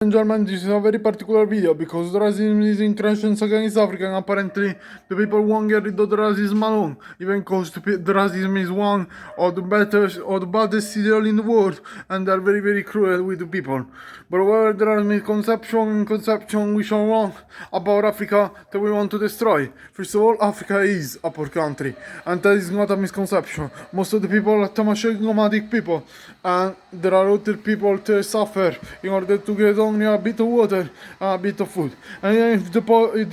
And gentlemen, this is a very particular video because the racism is increasing against Africa, and apparently the people won't get rid of the racism alone, even because the racism is one of the baddest ideal in the world, and they're very, very cruel with the people. But where there are misconceptions which are wrong about Africa that we want to destroy. First of all, Africa is a poor country, and that is not a misconception. Most of the people are Tamashek nomadic people, and there are other people that suffer in order to get only a bit of water and a bit of food. And if the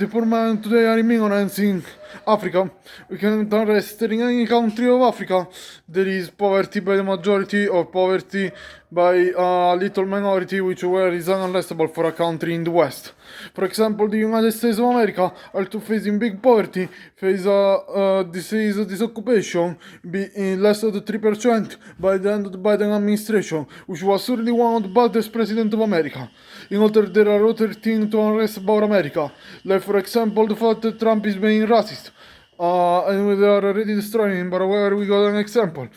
poor man today are immigrants in Africa, we can rest in any country of Africa there is poverty by the majority or poverty by a little minority, which is unacceptable for a country in the West. For example, the United States of America are to facing big poverty, face a disease disoccupation be in less than 3% by the end of the Biden administration, which was certainly one of the baddest presidents of America. In order, there are other things to unrest about America, like for example the fact that Trump is being racist. And they are already destroying him, but where we got an example.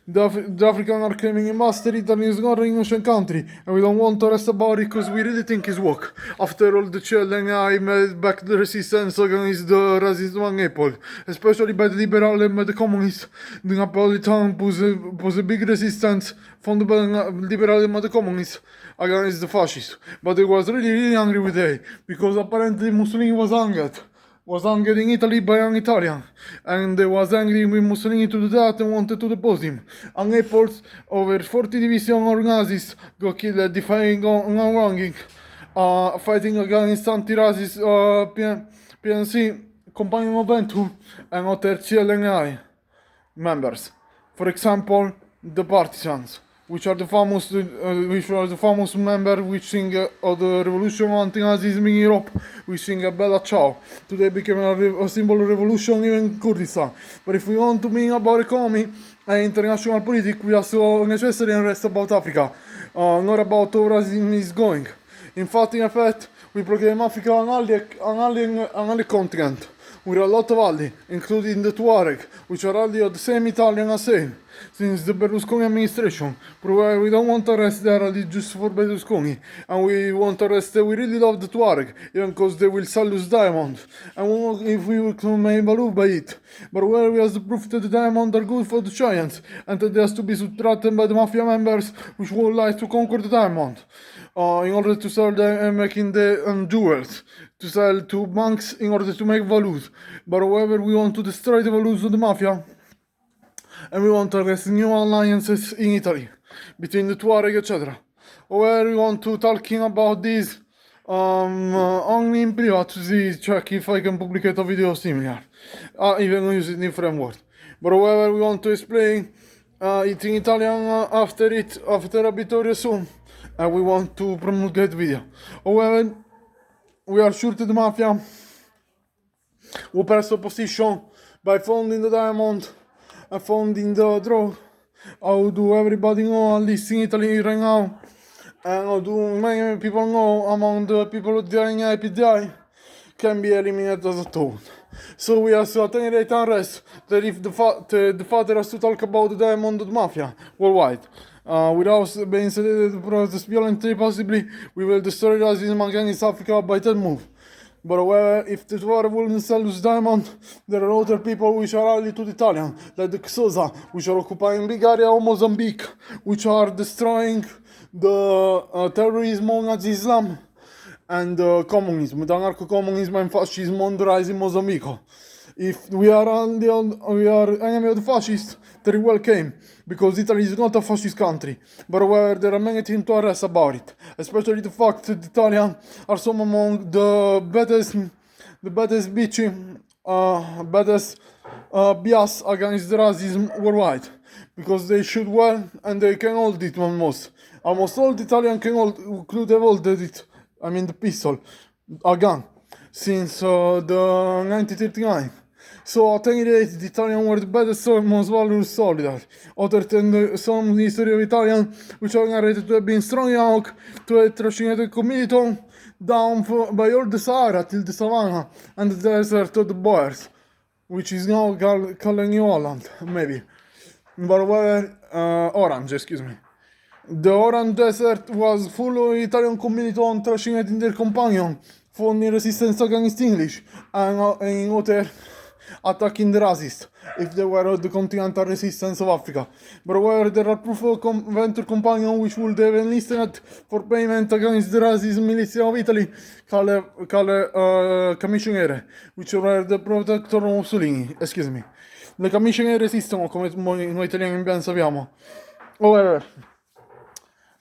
The Africans are claiming in master Italy is not an ocean country, and we don't want to rest about it because we really think it's work. After all, the children I made back the resistance against the racism and Apple, especially by the liberal and by the communists. The Napolitan was a big resistance from the liberal and the communists against the fascists. But they was really, really angry with it, because apparently Mussolini was angered in Italy by an Italian, and they was angry with Mussolini to do that and wanted to depose him. And Naples, over 40 division of Nazis got killed defying wronging, fighting against anti-racist PNC, Compagno Movimento, and other CLNI members. For example, the partisans, which are the famous member which sing of the revolution of anti-Nazism in Europe, which sing a Bella Ciao. Today became a symbol of revolution even in Kurdistan. But if we want to mean about economy and international politics, we also necessarily rest about Africa, not about how racism is going. In fact, we proclaim Africa an ally continent, with a lot of ally, including the Tuareg, which are ally of the same Italian as same, since the Berlusconi administration. But we don't want to arrest their ally just for Berlusconi, and we want to arrest we really love the Tuareg, even because they will sell us diamond, and if we will claim value by it. But where we have the proof that the diamond are good for the giants, and that they has to be subtracted by the mafia members which would like to conquer the diamond, in order to sell them and making the jewels, to sell to banks in order to make values. But however, we want to destroy the values of the mafia, and we want to arrest new alliances in Italy between the Tuareg, etc. However, we want to talking about this only in private to see, check if I can publicate a video similar, even using different words. But however, we want to explain it in Italian after a bit very soon, and we want to promulgate video. However, we are sure that the mafia will press opposition by funding the diamond and funding the drug. How do everybody know, at least in Italy right now, and how do many people know among the people who are in EP.10 can be eliminated as a tool. So we have to attenuate unrest that if the father has to talk about the diamond of the mafia worldwide. Without being sedated to protest violently, possibly, we will destroy racism against Africa by that move. But however, if the war wouldn't sell us diamond, there are other people which are allied to the Italian, like the Xhosa, which are occupying big area of Mozambique, which are destroying the terrorism of Nazi Islam and communism, the anarcho-communism and fascism on the rise in Mozambique. If we are enemy of the fascists, very well came, because Italy is not a fascist country. But however, there are many things to arrest about it, especially the fact that the Italians are some among the baddest bias against racism worldwide, because they shoot well and they can hold it almost. Almost all the Italians could have held it, I mean the pistol, a gun, since the 1939. So at any rate, the Italians were the better, most valorous soldiers, other than some history of Italians, which are narrated to have been strong enough to have trascinated community down by all the Sahara till the Savannah and the desert of the Boers, which is now called New Holland, maybe. But Orange, excuse me. The Orange Desert was full of Italian community on trashing in their companion, forming resistance against English, and in other attacking the racist, if they were the continental resistance of Africa. But however, there are proof of venture companion which would have enlisted for payment against the racist militia of Italy, called Commissionere, which were the protector of Mussolini, excuse me. Le commissionere esistono, come noi italiani ben sappiamo. However,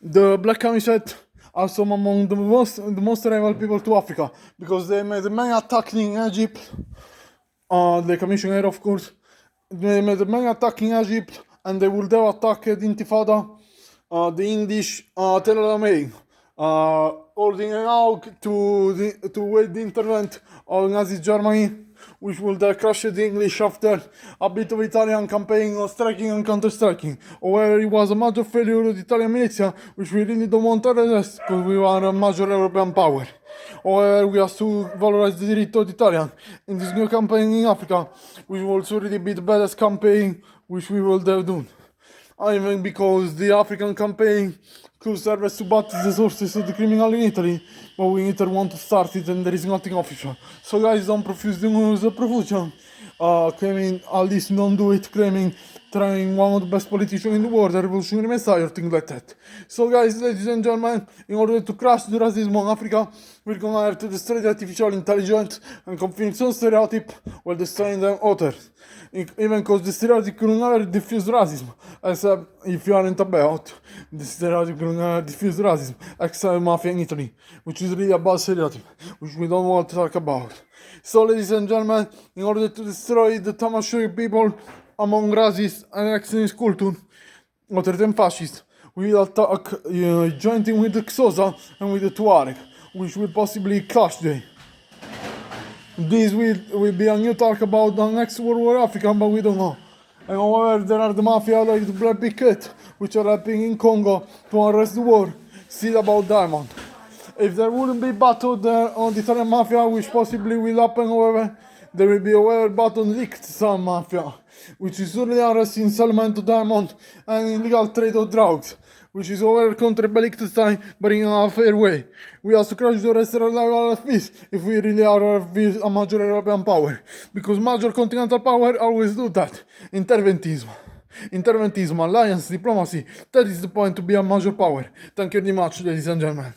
the Black Camisette are some among the most rival people to Africa, because they made many attacks in Egypt. The commissioner, of course, they made many attacks in Egypt, and they would have attacked Intifada, the English, Tel holding out to wait the intervent of Nazi Germany, which would have crushed the English after a bit of Italian campaign of striking and counter-striking. However, it was a major failure of the Italian militia, which we really don't want to resist, because we are a major European power. However, we have to valorize the diritto of the Italian in this new campaign in Africa, which will also really be the best campaign which we will have done. Even because the African campaign could serve as to battle the sources of the criminal in Italy, but we either want to start it and there is nothing official. So guys, don't profuse the news of profusion, claiming, at least don't do it, claiming trying one of the best politicians in the world, a revolutionary messiah or things like that. So guys, ladies and gentlemen, in order to crush the racism in Africa, we're gonna have to destroy the artificial intelligence and confirm some stereotype while destroying them others. Even because the stereotype will never diffuse racism, except if you aren't about, the stereotype will never diffuse racism, except mafia in Italy, which is really a bad stereotype, which we don't want to talk about. So ladies and gentlemen, in order to destroy the Tamashoy people among racists and extremist culture, other than fascists, we will attack jointing with the Xhosa and with the Tuareg, which will possibly clash them. This will be a new talk about the next World War Africa, but we don't know. And however, there are the mafia like the Black Picket, which are helping in Congo to arrest the war, still about diamond. If there wouldn't be battle there on the Italian mafia, which possibly will happen, however, there will be a battle linked to some mafia, which is only arresting settlement of diamond and illegal trade of drugs, which is over country by Liechtenstein, but in a fair way. We have to crush the rest of the level of peace if we really are a major European power, because major continental power always do that. Interventism, alliance, diplomacy, that is the point to be a major power. Thank you very much, ladies and gentlemen.